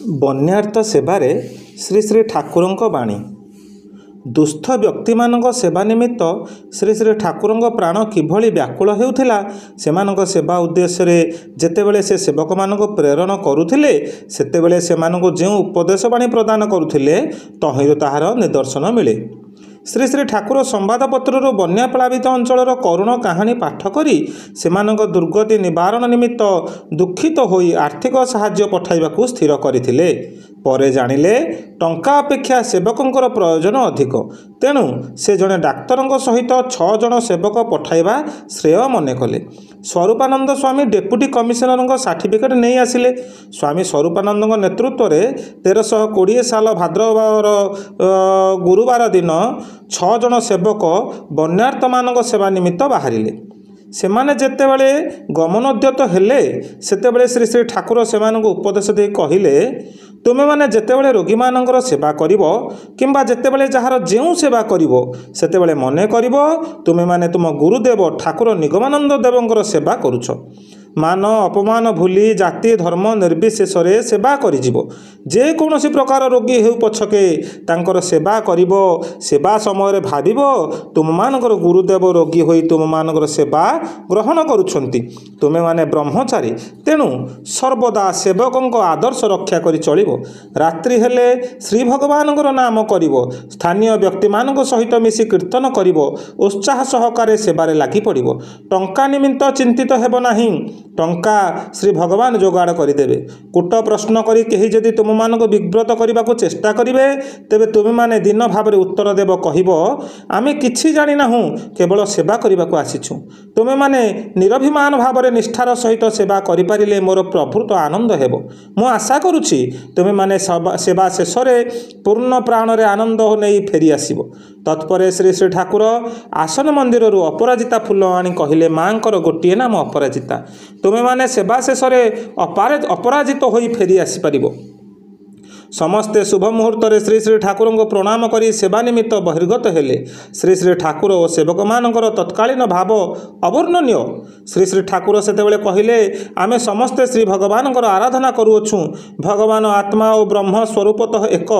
ବନ୍ୟାର୍ଥ ସେବାରେ ଶ୍ରୀ ଶ୍ରୀ ଠାକୁରଙ୍କ ବାଣୀ। ଦୁସ୍ଥ ବ୍ୟକ୍ତିମାନଙ୍କ ସେବା ନିମିତ୍ତ ଶ୍ରୀ ଶ୍ରୀ ଠାକୁରଙ୍କ ପ୍ରାଣ କିଭଳି ବ୍ୟାକୁଳ ହେଉଥିଲା, ସେମାନଙ୍କ ସେବା ଉଦ୍ଦେଶ୍ୟରେ ଯେତେବେଳେ ସେ ସେବକମାନଙ୍କୁ ପ୍ରେରଣ କରୁଥିଲେ, ସେତେବେଳେ ସେମାନଙ୍କୁ ଯେଉଁ ଉପଦେଶ ବାଣୀ ପ୍ରଦାନ କରୁଥିଲେ, ତହିଁରୁ ତାହାର ନିଦର୍ଶନ ମିଳେ। ଶ୍ରୀ ଶ୍ରୀ ଠାକୁର ସମ୍ବାଦପତ୍ରରୁ ବନ୍ୟା ପ୍ଳାବିତ ଅଞ୍ଚଳର କରୁଣ କାହାଣୀ ପାଠ କରି ସେମାନଙ୍କ ଦୁର୍ଗତି ନିବାରଣ ନିମିତ୍ତ ଦୁଃଖିତ ହୋଇ ଆର୍ଥିକ ସାହାଯ୍ୟ ପଠାଇବାକୁ ସ୍ଥିର କରିଥିଲେ। ପରେ ଜାଣିଲେ ଟଙ୍କା ଅପେକ୍ଷା ସେବକଙ୍କର ପ୍ରୟୋଜନ ଅଧିକ। ତେଣୁ ସେ ଜଣେ ଡାକ୍ତରଙ୍କ ସହିତ 6 ଜଣ ସେବକ ପଠାଇବା ଶ୍ରେୟ ମନେ କଲେ। ସ୍ୱରୂପାନନ୍ଦ ସ୍ୱାମୀ ଡେପୁଟି କମିଶନରଙ୍କ ସାର୍ଟିଫିକେଟ୍ ନେଇ ଆସିଲେ। ସ୍ୱାମୀ ସ୍ୱରୂପାନନ୍ଦଙ୍କ ନେତୃତ୍ୱରେ 1320 ସାଲ ଭାଦ୍ରବର ଗୁରୁବାର ଦିନ 6 ଜଣ ସେବକ ବନ୍ୟାର୍ତ୍ତମାନଙ୍କ ସେବା ନିମିତ୍ତ ବାହାରିଲେ। ସେମାନେ ଯେତେବେଳେ ଗମନୋଦ୍ୟତ ହେଲେ, ସେତେବେଳେ ଶ୍ରୀ ଶ୍ରୀ ଠାକୁର ସେମାନଙ୍କୁ ଉପଦେଶ ଦେଇ କହିଲେ, ତୁମେମାନେ ଯେତେବେଳେ ରୋଗୀମାନଙ୍କର ସେବା କରିବ କିମ୍ବା ଯେତେବେଳେ ଯାହାର ଯେଉଁ ସେବା କରିବ, ସେତେବେଳେ ମନେ କରିବ ତୁମେମାନେ ତୁମ ଗୁରୁଦେବ ଠାକୁର ନିଗମାନନ୍ଦ ଦେବଙ୍କର ସେବା କରୁଛ। ମାନ ଅପମାନ ଭୁଲି ଜାତି ଧର୍ମ ନିର୍ବିଶେଷରେ ସେବା କରିଯିବ। ଯେକୌଣସି ପ୍ରକାର ରୋଗୀ ହେଉ ପଛକେ ତାଙ୍କର ସେବା କରିବ। ସେବା ସମୟରେ ଭାବିବ ତୁମମାନଙ୍କର ଗୁରୁଦେବ ରୋଗୀ ହୋଇ ତୁମମାନଙ୍କର ସେବା ଗ୍ରହଣ କରୁଛନ୍ତି। ତୁମେମାନେ ବ୍ରହ୍ମଚାରୀ, ତେଣୁ ସର୍ବଦା ସେବକଙ୍କ ଆଦର୍ଶ ରକ୍ଷା କରି ଚଳିବ। ରାତ୍ରି ହେଲେ ଶ୍ରୀ ଭଗବାନଙ୍କର ନାମ କରିବ। ସ୍ଥାନୀୟ ବ୍ୟକ୍ତିମାନଙ୍କ ସହିତ ମିଶି କୀର୍ତ୍ତନ କରିବ। ଉତ୍ସାହ ସହକାରେ ସେବାରେ ଲାଗି ପଡ଼ିବ। ଟଙ୍କା ନିମିତ୍ତ ଚିନ୍ତିତ ହେବ ନାହିଁ। ଟଙ୍କା ଶ୍ରୀ ଭଗବାନ ଯୋଗାଡ଼ କରିଦେବେ। କୂଟ ପ୍ରଶ୍ନ କରି କେହି ଯଦି ତୁମମାନଙ୍କୁ ବିବ୍ରତ କରିବାକୁ ଚେଷ୍ଟା କରିବେ, ତେବେ ତୁମେମାନେ ଦିନ ଭାବରେ ଉତ୍ତର ଦେବ, କହିବ, ଆମେ କିଛି ଜାଣିନାହୁଁ, କେବଳ ସେବା କରିବାକୁ ଆସିଛୁ। ତୁମେମାନେ ନିରଭିମାନ ଭାବରେ ନିଷ୍ଠାର ସହିତ ସେବା କରିପାରିଲେ ମୋର ପ୍ରଭୃତ ଆନନ୍ଦ ହେବ। ମୁଁ ଆଶା କରୁଛି ତୁମେମାନେ ସେବା ଶେଷରେ ପୂର୍ଣ୍ଣ ପ୍ରାଣରେ ଆନନ୍ଦ ନେଇ ଫେରିଆସିବ। ତତ୍ପରେ ଶ୍ରୀ ଶ୍ରୀ ଠାକୁର ଆସନ ମନ୍ଦିରରୁ ଅପରାଜିତା ଫୁଲ ଆଣି କହିଲେ, ମାଙ୍କର ଗୋଟିଏ ନାମ ଅପରାଜିତା। ତୁମେମାନେ ସେବା ଶେଷରେ ଅପରାଜିତ ହୋଇ ଫେରି ଆସିପାରିବ। ସମସ୍ତେ ଶୁଭ ମୁହୂର୍ତ୍ତରେ ଶ୍ରୀ ଶ୍ରୀ ଠାକୁରଙ୍କୁ ପ୍ରଣାମ କରି ସେବା ନିମିତ୍ତ ବହିର୍ଗତ ହେଲେ। ଶ୍ରୀ ଶ୍ରୀ ଠାକୁର ଓ ସେବକମାନଙ୍କର ତତ୍କାଳୀନ ଭାବ ଅବର୍ଣ୍ଣନୀୟ। ଶ୍ରୀ ଶ୍ରୀ ଠାକୁର ସେତେବେଳେ କହିଲେ, ଆମେ ସମସ୍ତେ ଶ୍ରୀ ଭଗବାନଙ୍କର ଆରାଧନା କରୁଅଛୁଁ। ଭଗବାନ ଆତ୍ମା ଓ ବ୍ରହ୍ମ ସ୍ୱରୂପତଃ ଏକ,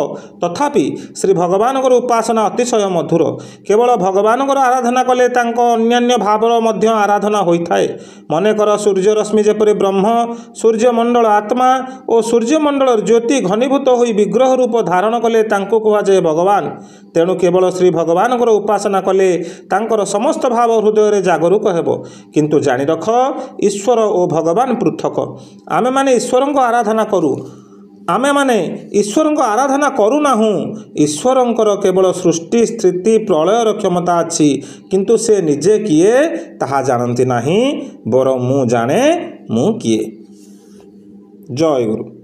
ତଥାପି ଶ୍ରୀ ଭଗବାନଙ୍କର ଉପାସନା ଅତିଶୟ ମଧୁର। କେବଳ ଭଗବାନଙ୍କର ଆରାଧନା କଲେ ତାଙ୍କ ଅନ୍ୟାନ୍ୟ ଭାବର ମଧ୍ୟ ଆରାଧନା ହୋଇଥାଏ। ମନେକର ସୂର୍ଯ୍ୟରଶ୍ମି ଯେପରି ବ୍ରହ୍ମ, ସୂର୍ଯ୍ୟମଣ୍ଡଳ ଆତ୍ମା ଓ ସୂର୍ଯ୍ୟମଣ୍ଡଳର ଜ୍ୟୋତି ଘନୀଭୂତ ହୋଇ ବିଗ୍ରହ ରୂପ ଧାରଣ କଲେ ତାଙ୍କୁ କୁହାଯାଏ ଭଗବାନ। ତେଣୁ କେବଳ ଶ୍ରୀ ଭଗବାନଙ୍କର ଉପାସନା କଲେ ତାଙ୍କର ସମସ୍ତ ଭାବ ହୃଦୟରେ ଜାଗରୁକ ହେବ। କିନ୍ତୁ ଜାଣି ରଖ, ଈଶ୍ୱର ଓ ଭଗବାନ ପୃଥକ। ଆମେମାନେ ଈଶ୍ୱରଙ୍କ ଆରାଧନା କରୁନାହୁଁ। ଈଶ୍ୱରଙ୍କର କେବଳ ସୃଷ୍ଟି ସ୍ଥିତି ପ୍ରଳୟର କ୍ଷମତା ଅଛି, କିନ୍ତୁ ସେ ନିଜେ କିଏ ତାହା ଜାଣନ୍ତି ନାହିଁ। ବରଂ ମୁଁ ଜାଣେ ମୁଁ କିଏ। ଜୟ ଗୁରୁ।